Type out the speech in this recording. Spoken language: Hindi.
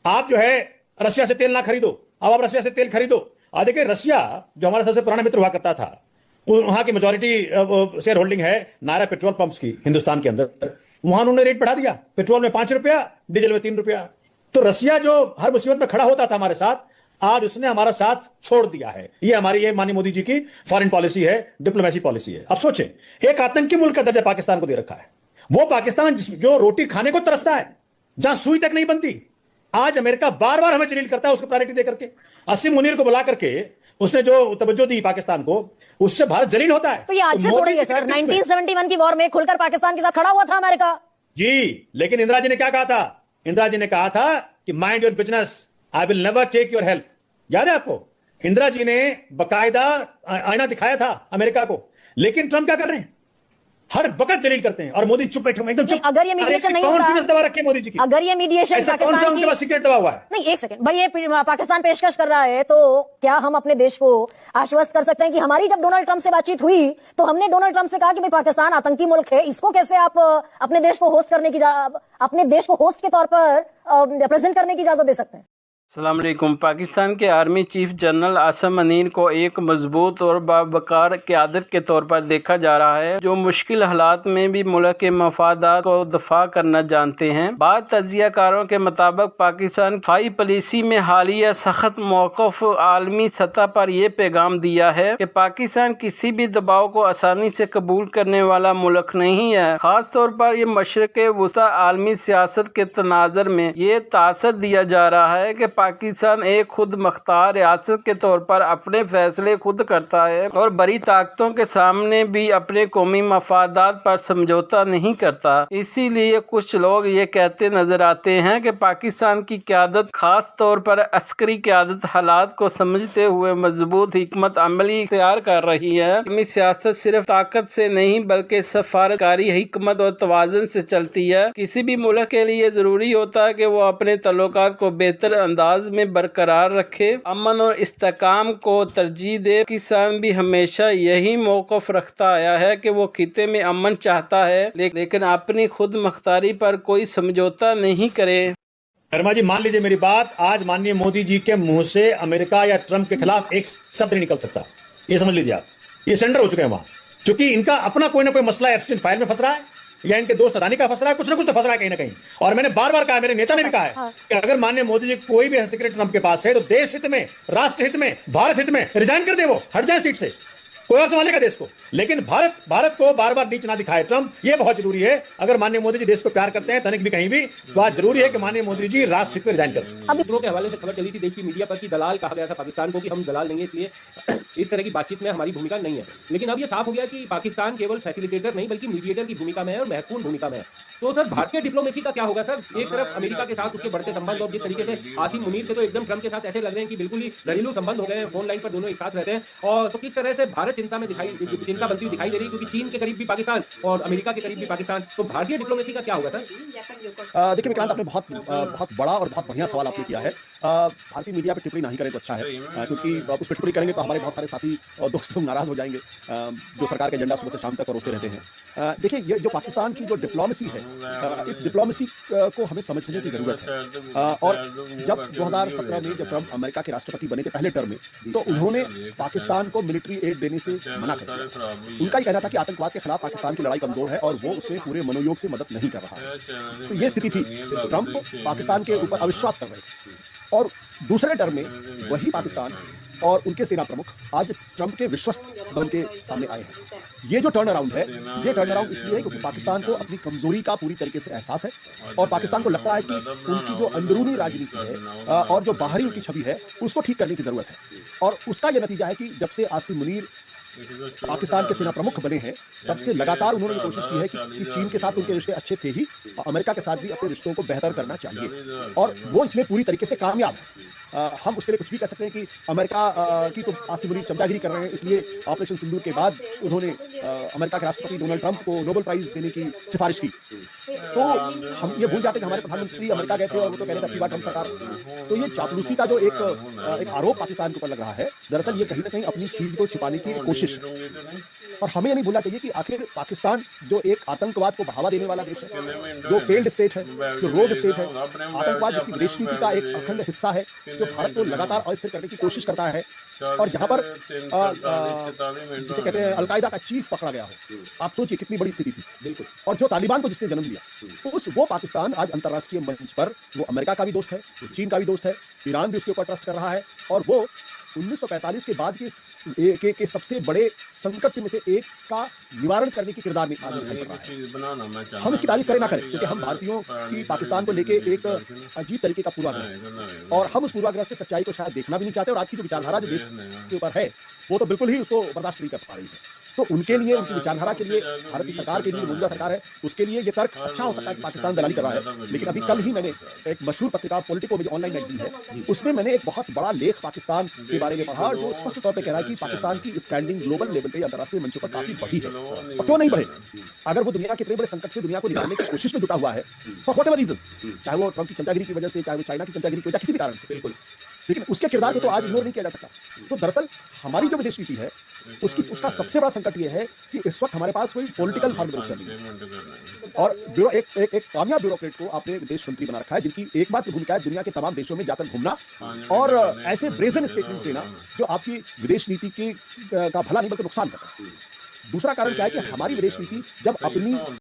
आप जो है रशिया से तेल ना खरीदो, अब आप रशिया से तेल खरीदो। और देखिए रशिया जो हमारा सबसे पुराना मित्र हुआ करता था, वहां की मेजोरिटी शेयर होल्डिंग है नायरा पेट्रोल पंप्स की हिंदुस्तान के अंदर। वहां उन्होंने रेट बढ़ा दिया, पेट्रोल में 5 रुपया, डीजल में 3 रुपया। तो रशिया जो हर मुसीबत में खड़ा होता था हमारे साथ, आज उसने हमारा साथ छोड़ दिया है। ये माननीय मोदी जी की फॉरेन पॉलिसी है, डिप्लोमेसी पॉलिसी है। अब सोचें, एक आतंकी मुल्क का दर्जा पाकिस्तान को दे रखा है। वो पाकिस्तान जो रोटी खाने को तरसता है, जहां सुई तक नहीं बनती, आज अमेरिका बार बार हमें जलील करता है उसको प्रायोरिटी दे करके। असीम मुनीर को बुला करके उसने जो तवज्जो दी पाकिस्तान को, उससे भारत जलील होता है। तो ये आज से थोड़ी है सर, 1971 की वॉर में खुलकर पाकिस्तान के साथ खड़ा हुआ था अमेरिका जी। लेकिन इंदिरा जी ने क्या कहा था? इंदिरा जी ने कहा था कि mind your business, I will never take your help. याद है आपको? इंदिरा जी ने बकायदा आईना दिखाया था अमेरिका को। लेकिन ट्रंप क्या कर रहे हैं? हर वक्त दलील करते हैं और मोदी चुप बैठे एकदम चुप। अगर ये मीडिएशन नहीं होता, दबा रखे मोदी जी की, अगर ये मीडिएशन पाकिस्तान की सीक्रेट दबा हुआ है। नहीं, एक सेकंड भाई, ये पाकिस्तान पेशकश कर रहा है, तो क्या हम अपने देश को आश्वस्त कर सकते हैं कि हमारी जब डोनाल्ड ट्रंप से बातचीत हुई तो हमने डोनाल्ड ट्रंप से कहा कि भाई पाकिस्तान आतंकी मुल्क है, इसको कैसे आप अपने देश को होस्ट करने की अपने देश को होस्ट के तौर पर रिप्रेजेंट करने की इजाजत दे सकते हैं? अस्सलाम वालेकुम। पाकिस्तान के army chief general Asim Munir को एक मजबूत और बावकार क़यादत के तौर पर देखा जा रहा है, जो मुश्किल हालात में भी मुल्क के मफादात को दफा करना जानते हैं। बाद तजियाकारों के मुताबिक पाकिस्तान फाई पॉलिसी में हालिया सख्त मौक़िफ़ आलमी सतह पर यह पैगाम दिया है कि पाकिस्तान किसी भी दबाव को आसानी से कबूल करने वाला मुल्क नहीं है। खास तौर पर यह मशरिक़ वस्ता आलमी सियासत के तनाज़र में ये तासर दिया जा रहा है कि पाकिस्तान एक खुद मुख्तार रियासत के तौर पर अपने फैसले खुद करता है और बड़ी ताकतों के सामने भी अपने कौमी मफादात पर समझौता नहीं करता। इसीलिए कुछ लोग ये कहते नजर आते हैं कि पाकिस्तान की क़यादत, खास तौर पर अस्करी क़यादत, हालात को समझते हुए मजबूत हिकमत अमली इख्तियार कर रही है। आलमी सियासत सिर्फ ताकत से नहीं बल्कि सफारतकारी हिकमत और तवाज़ुन से चलती है। किसी भी मुल्क के लिए ज़रूरी होता है कि वो अपने तल्लुकात को बेहतर अंदाज में बरकरार रखे, अमन और इस्तेकाम को तरजीह दे। पाकिस्तान भी हमेशा यही मौक़िफ़ रखता आया है कि वो खिते में अमन चाहता है, लेकिन अपनी खुद मुख्तारी पर कोई समझौता नहीं करे। शर्मा जी, मान लीजिए मेरी बात, आज माननीय मोदी जी के मुंह से अमेरिका या ट्रंप के खिलाफ एक शब्द नहीं निकल सकता। ये समझ लीजिए आप, ये सेंडर हो चुके हैं वहां, क्योंकि इनका अपना कोई ना कोई मसला एब्सटेंट फाइल में फंस रहा है, या इनके दोस्त अदानी का फंस रहा है, कुछ ना कुछ तो फंस रहा है कहीं ना कहीं। और मैंने बार बार कहा, मेरे नेता ने भी कहा है कि अगर माननीय मोदी जी कोई भी सीक्रेट ट्रंप के पास है तो देश हित में, राष्ट्र हित में, भारत हित में रिजाइन कर दे, वो हट जाए सीट से, कोई और संभालेगा देश को। लेकिन भारत को बार बार नीच ना दिखाए ट्रंप, ये बहुत जरूरी है। अगर माननीय मोदी जी देश को प्यार करते हैं तनिक भी कहीं भी, तो आज जरूरी है कि माननीय मोदी जी राष्ट्र हित में रिजाइन करें। सूत्रों के हवाले से खबर चली थी देश की मीडिया पर कि दलाल कहा गया था पाकिस्तान को कि हम दलाल देंगे, इसलिए इस तरह की बातचीत में हमारी भूमिका नहीं है। लेकिन अब यह साफ हो गया कि पाकिस्तान केवल फैसिलिटेटर नहीं बल्कि मीडिएटर की भूमिका में है और महत्वपूर्ण भूमिका में है। तो सर भारतीय डिप्लोमेसी का क्या होगा सर? एक तरफ अमेरिका के साथ उसके बढ़ते संबंध, और जिस तरीके से आसिम मुनीर से तो एकदम ट्रंप के साथ ऐसे लग रहे हैं कि बिल्कुल ही घरेलू संबंध हो गए हैं, फोन लाइन पर दोनों एक साथ रहते हैं। और तो किस तरह से भारत चिंता बनती हुई दिखाई दे रही है, क्योंकि चीन के करीब भी पाकिस्तान और अमेरिका के करीब भी पाकिस्तान। तो भारतीय डिप्लोमेसी का क्या होगा सर? देखिए विक्रांत, आपने बहुत बड़ा और बहुत बढ़िया सवाल आपने किया है। भारतीय मीडिया पर टिप्पणी नहीं करें तो अच्छा है, क्योंकि उस पर टिप्पणी करेंगे तो हमारे बहुत सारे साथी और दोस्त लोग नाराज हो जाएंगे, जो सरकार के एजेंडा सुबह से शाम तक परोसते रहते हैं। देखिए, ये जो पाकिस्तान की जो डिप्लोमेसी है, इस डिप्लोमेसी को हमें समझने की ज़रूरत है। और जब 2017 में जब ट्रंप अमेरिका के राष्ट्रपति बने थे पहले टर्म में, तो उन्होंने पाकिस्तान को मिलिट्री एड देने से मना कर दिया। उनका ही कहना था कि आतंकवाद के खिलाफ पाकिस्तान की लड़ाई कमजोर है और वो उसमें पूरे मनोयोग से मदद नहीं कर रहा है। तो ये स्थिति थी, ट्रंप पाकिस्तान के ऊपर अविश्वास कर रहे थे। और दूसरे टर्म में वही पाकिस्तान और उनके सेना प्रमुख आज ट्रंप के विश्वस्त बन के सामने आए हैं। ये जो टर्न अराउंड है, ये टर्न अराउंड इसलिए है क्योंकि पाकिस्तान को अपनी कमजोरी का पूरी तरीके से एहसास है और पाकिस्तान को लगता है कि उनकी जो अंदरूनी राजनीति है और जो बाहरी उनकी छवि है, उसको ठीक करने की जरूरत है। और उसका यह नतीजा है कि जब से आसिम मुनीर पाकिस्तान के सेना प्रमुख बने हैं, तब से लगातार उन्होंने ये कोशिश की है कि चीन के साथ उनके रिश्ते अच्छे थे ही, अमेरिका के साथ भी अपने रिश्तों को बेहतर करना चाहिए, और वो इसमें पूरी तरीके से कामयाब है। हम उसके लिए कुछ भी कह सकते हैं कि अमेरिका की तो आसिम मुनीर चमचागिरी कर रहे हैं, इसलिए ऑपरेशन सिंदूर के बाद उन्होंने अमेरिका के राष्ट्रपति डोनाल्ड ट्रंप को नोबेल प्राइज देने की सिफारिश की। तो हम ये भूल जाते कि हमारे प्रधानमंत्री अमेरिका गए थे और वो तो कह रहे थे अपनी बार ट्रंप सरकार। तो ये चापलूसी का जो एक आरोप पाकिस्तान के ऊपर लग रहा है, दरअसल ये कहीं ना कहीं अपनी चीज को छिपाने की एक कोशिश है। और हमें ये नहीं भूलना चाहिए कि आखिर पाकिस्तान जो एक आतंकवाद को बढ़ावा देने वाला देश है, जो फेल्ड स्टेट है, जो रोग स्टेट है, आतंकवाद जिसकी विदेश नीति का एक अखंड हिस्सा है, जो भारत को लगातार अस्थिर करने की कोशिश करता है, और जहां पर जिसे कहते हैं अलकायदा का चीफ पकड़ा गया हो, आप सोचिए कितनी बड़ी स्थिति थी। बिल्कुल। और जो तालिबान को जिसने जन्म दिया, तो वो पाकिस्तान आज अंतर्राष्ट्रीय मंच पर वो अमेरिका का भी दोस्त है, वो चीन का भी दोस्त है, ईरान भी उसके ऊपर ट्रस्ट कर रहा है, और वो 1945 के बाद के सबसे बड़े संकट में से एक का निवारण करने की किरदार में आगे दिखाई पड़ रहा है। हम इसकी तारीफ करें ना करें, क्योंकि हम भारतीयों की पाकिस्तान को लेके एक अजीब तरीके का पूर्वाग्रह है, और हम उस पूर्वाग्रह से सच्चाई को शायद देखना भी नहीं चाहते, और आज की जो विचारधारा जो देश के ऊपर है वो तो बिल्कुल ही उसको बर्दाश्त नहीं कर पा रही है। तो उनके लिए, उनकी विचारधारा के लिए, भारत की सरकार के लिए, मौजूदा सरकार है उसके लिए ये तर्क अच्छा हो सकता है कि पाकिस्तान दलाली कर रहा है। लेकिन अभी कल ही मैंने एक मशहूर पत्रिका पॉलिटिको में जो ऑनलाइन मैगजीन है, उसमें मैंने एक बहुत बड़ा लेख पाकिस्तान के बारे में पढ़ा, जो स्पष्ट तौर पे कह रहा है कि पाकिस्तान की स्टैंडिंग ग्लोबल लेवल पे, अंतर्राष्ट्रीय मंचों पर काफी बढ़ी है। और क्यों नहीं बढ़े? अगर वो दुनिया के इतने बड़े संकट से दुनिया को निकालने की कोशिश में जुटा हुआ है, फॉर व्हाटएवर रीजंस, चाहे वो ट्रंप की चमचागिरी की वजह से, चाहे वो चाइना की चमचागिरी की वजह, किसी भी कारण से, बिल्कुल। लेकिन उसके किरदार को तो आज इग्नोर नहीं किया जा सकता। तो दरअसल हमारी जो विदेश नीति है, उसका सबसे बड़ा संकट ये है कि इस वक्त हमारे पास कोई पॉलिटिकल फॉर्मुलेशन नहीं है, और एक कामयाब ब्यूरोक्रेट को आपने विदेश मंत्री बना रखा है, जिनकी एकमात्र भूमिका है दुनिया के तमाम देशों में जाकर घूमना और ऐसे ब्रेजन स्टेटमेंट्स देना जो आपकी विदेश नीति का भला नहीं बल्कि नुकसान करता है। दूसरा कारण क्या है कि हमारी विदेश नीति जब अपनी